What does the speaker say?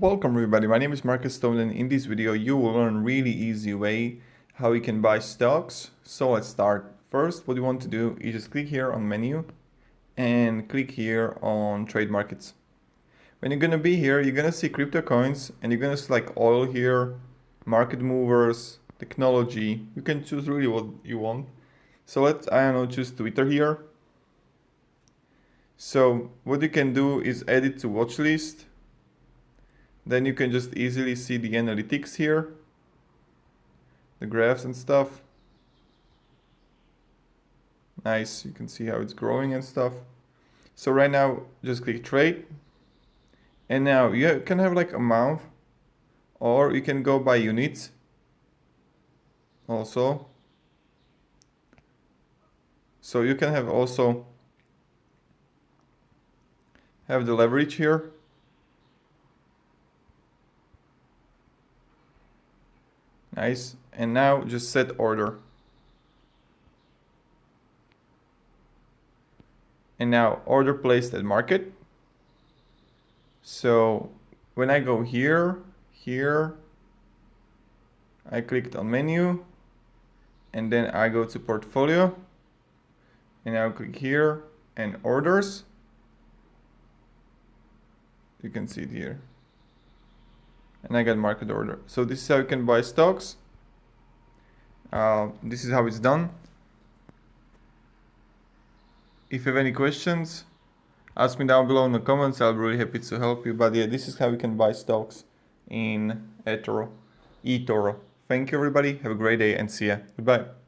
Welcome everybody, my name is Marcus Stone, and in this video you will learn really easy way how you can buy stocks. So let's start. First, what you want to do is just click here on menu and click here on trade markets. When you're gonna be here, you're gonna see crypto coins and you're gonna select oil here, market movers, technology. You can choose really what you want. So let's, I don't know, choose Twitter here. So what you can do is add it to watch list. Then you can just easily see the analytics here, the graphs and stuff. Nice, you can see how it's growing and stuff. So right now, just click trade. And now you can have like a month, or you can go by units also. So you can have also have the leverage here. Nice. And now just set order. And now order placed at market. So when I go here, I clicked on menu and then I go to portfolio and I'll click here and orders. You can see it here. And I got market order. So this is how you can buy stocks. This is how it's done. If you have any questions, ask me down below in the comments. I'll be really happy to help you. But yeah, this is how you can buy stocks in Etoro. Thank you everybody. Have a great day and see ya. Goodbye.